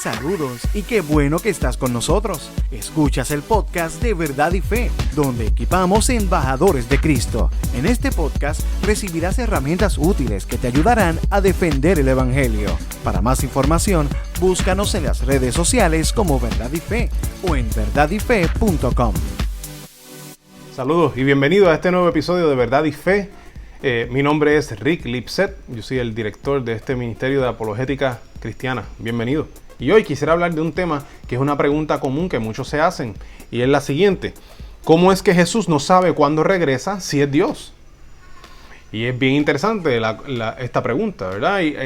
Saludos y qué bueno que estás con nosotros. Escuchas el podcast de Verdad y Fe, donde equipamos embajadores de Cristo. En este podcast recibirás herramientas útiles que te ayudarán a defender el Evangelio. Para más información, búscanos en las redes sociales como Verdad y Fe o en verdadyfe.com. Saludos y bienvenidos a este nuevo episodio de Verdad y Fe. Mi nombre es Rick Lipset, yo soy el director de este Ministerio de Apologética Cristiana. Bienvenido. Y hoy quisiera hablar de un tema que es una pregunta común que muchos se hacen, y es la siguiente: ¿cómo es que Jesús no sabe cuándo regresa si es Dios? Y es bien interesante esta pregunta, ¿verdad? Y,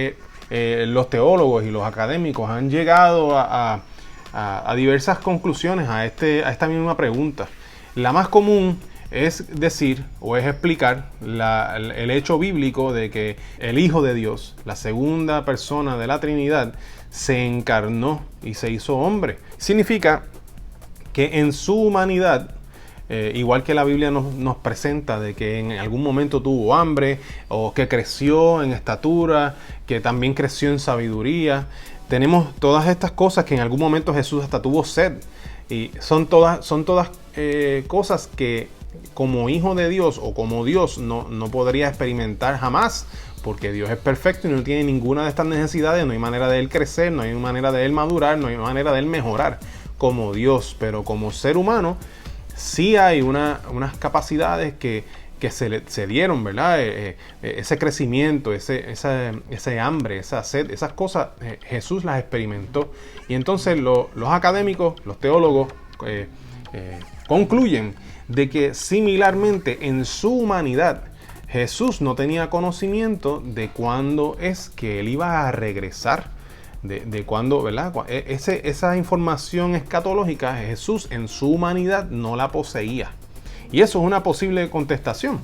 los teólogos y los académicos han llegado a diversas conclusiones a esta misma pregunta. La más común es decir o es explicar el hecho bíblico de que el Hijo de Dios, la segunda persona de la Trinidad, se encarnó y se hizo hombre. Significa que en su humanidad, igual que la Biblia nos presenta de que en algún momento tuvo hambre, o que creció en estatura, que también creció en sabiduría, tenemos todas estas cosas que en algún momento Jesús hasta tuvo sed. Y son todas cosas que como hijo de Dios o como Dios no podría experimentar jamás, porque Dios es perfecto y no tiene ninguna de estas necesidades. No hay manera de Él crecer, no hay manera de Él madurar, no hay manera de Él mejorar como Dios. Pero como ser humano sí hay unas capacidades que se dieron, ¿verdad? Ese crecimiento, ese hambre, esa sed, esas cosas, Jesús las experimentó. Y entonces los académicos, los teólogos concluyen de que similarmente en su humanidad Jesús no tenía conocimiento de cuándo es que Él iba a regresar, de cuándo, ¿verdad? Esa información escatológica Jesús en su humanidad no la poseía. Y eso es una posible contestación.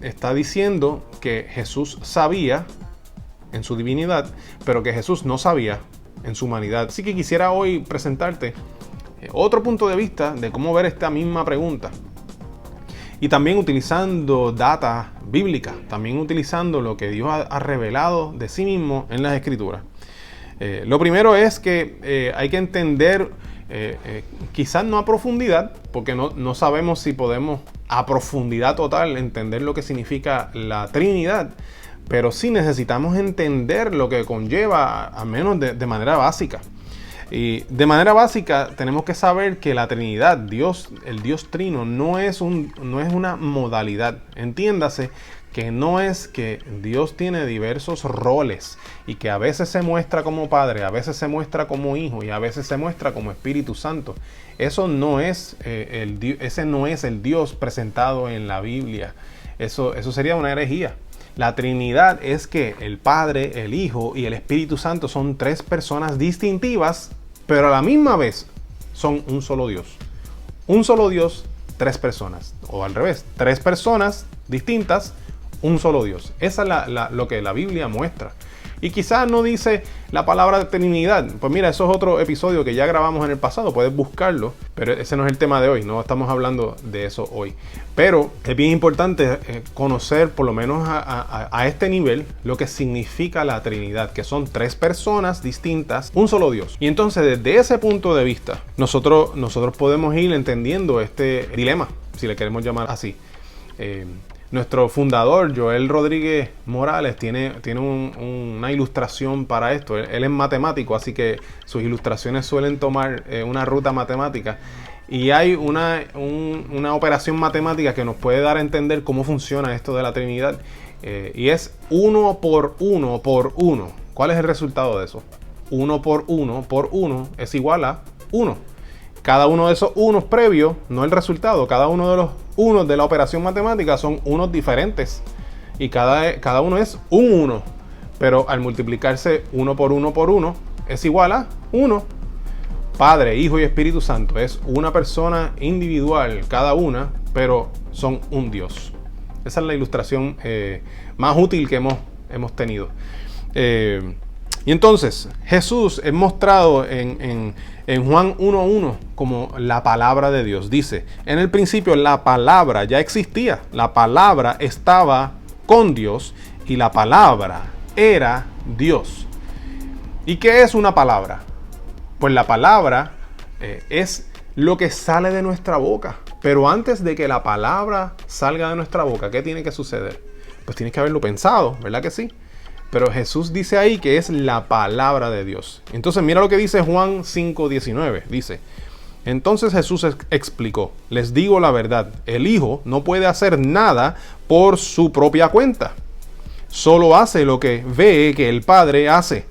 Está diciendo que Jesús sabía en su divinidad, pero que Jesús no sabía en su humanidad. Así que quisiera hoy presentarte otro punto de vista de cómo ver esta misma pregunta. Y también utilizando data bíblica, también utilizando lo que Dios ha revelado de sí mismo en las Escrituras. Lo primero es que hay que entender, quizás no a profundidad, porque no sabemos si podemos a profundidad total entender lo que significa la Trinidad, pero sí necesitamos entender lo que conlleva, al menos de manera básica. Y de manera básica tenemos que saber que la Trinidad, Dios, el Dios Trino, no es una modalidad. Entiéndase que no es que Dios tiene diversos roles y que a veces se muestra como Padre, a veces se muestra como Hijo y a veces se muestra como Espíritu Santo. Eso no es ese no es el Dios presentado en la Biblia. Eso sería una herejía. La Trinidad es que el Padre, el Hijo y el Espíritu Santo son tres personas distintivas, pero a la misma vez son un solo Dios. Un solo Dios, tres personas. O al revés, tres personas distintas, un solo Dios. Esa es lo que la Biblia muestra. Y quizás no dice la palabra Trinidad. Pues mira, eso es otro episodio que ya grabamos en el pasado. Puedes buscarlo, pero ese no es el tema de hoy. No estamos hablando de eso hoy. Pero es bien importante conocer, por lo menos a este nivel, lo que significa la Trinidad, que son tres personas distintas, un solo Dios. Y entonces, desde ese punto de vista, nosotros podemos ir entendiendo este dilema, si le queremos llamar así. Nuestro fundador, Joel Rodríguez Morales, tiene una ilustración para esto. Él es matemático, así que sus ilustraciones suelen tomar una ruta matemática. Y hay una operación matemática que nos puede dar a entender cómo funciona esto de la Trinidad. Y es 1 por 1 por 1. ¿Cuál es el resultado de eso? 1 por 1 por 1 es igual a 1. Cada uno de esos unos previos, no el resultado, cada uno de los unos de la operación matemática son unos diferentes. Y cada uno es un 1. Pero al multiplicarse 1 por 1 por 1 es igual a 1. Padre, Hijo y Espíritu Santo es una persona individual cada una, pero son un Dios. Esa es la ilustración más útil que hemos tenido. Y entonces Jesús es mostrado en Juan 1:1 como la palabra de Dios. Dice, en el principio la palabra ya existía, la palabra estaba con Dios y la palabra era Dios. ¿Y qué es una palabra? Pues la palabra es lo que sale de nuestra boca. Pero antes de que la palabra salga de nuestra boca, ¿qué tiene que suceder? Pues tienes que haberlo pensado, ¿verdad que sí? Pero Jesús dice ahí que es la palabra de Dios. Entonces mira lo que dice Juan 5:19. Dice: entonces Jesús explicó, les digo la verdad, el Hijo no puede hacer nada por su propia cuenta. Solo hace lo que ve que el Padre hace.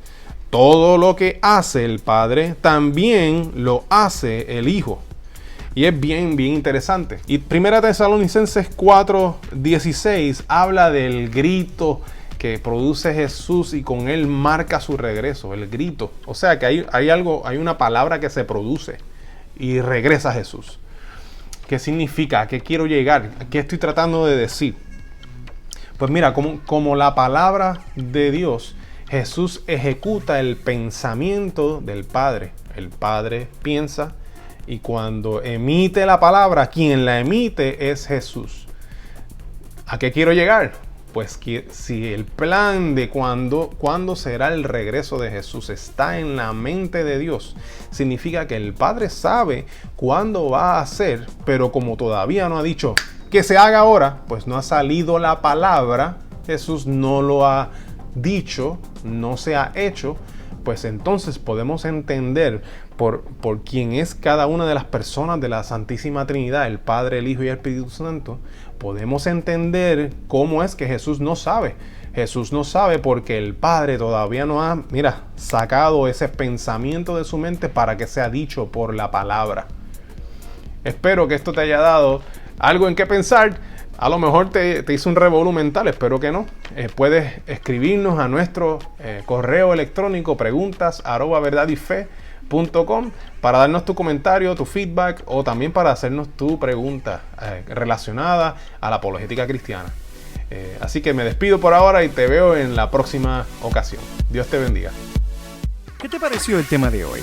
Todo lo que hace el Padre, también lo hace el Hijo. Y es bien interesante. Y 1 Tesalonicenses 4:16 habla del grito que produce Jesús y con él marca su regreso, el grito. O sea que hay una palabra que se produce y regresa Jesús. ¿Qué significa? ¿A qué quiero llegar? ¿A qué estoy tratando de decir? Pues mira, como la palabra de Dios, Jesús ejecuta el pensamiento del Padre. El Padre piensa y cuando emite la palabra, quien la emite es Jesús. ¿A qué quiero llegar? Pues que si el plan de cuándo será el regreso de Jesús está en la mente de Dios, significa que el Padre sabe cuándo va a ser, pero como todavía no ha dicho que se haga ahora, pues no ha salido la palabra, Jesús no lo ha dicho, no se ha hecho, pues entonces podemos entender por quién es cada una de las personas de la Santísima Trinidad, el Padre, el Hijo y el Espíritu Santo. Podemos entender cómo es que Jesús no sabe. Jesús no sabe porque el Padre todavía no ha, sacado ese pensamiento de su mente para que sea dicho por la palabra. Espero que esto te haya dado algo en qué pensar. A lo mejor te hizo un revolú mental, espero que no. Puedes escribirnos a nuestro correo electrónico preguntas@verdadyfe.com para darnos tu comentario, tu feedback o también para hacernos tu pregunta relacionada a la apologética cristiana. Así que me despido por ahora y te veo en la próxima ocasión. Dios te bendiga. ¿Qué te pareció el tema de hoy?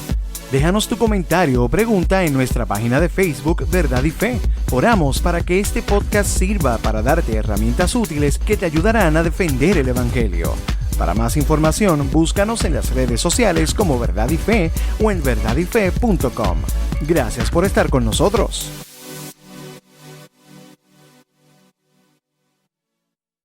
Déjanos tu comentario o pregunta en nuestra página de Facebook Verdad y Fe. Oramos para que este podcast sirva para darte herramientas útiles que te ayudarán a defender el Evangelio. Para más información, búscanos en las redes sociales como Verdad y Fe o en verdadyfe.com. Gracias por estar con nosotros.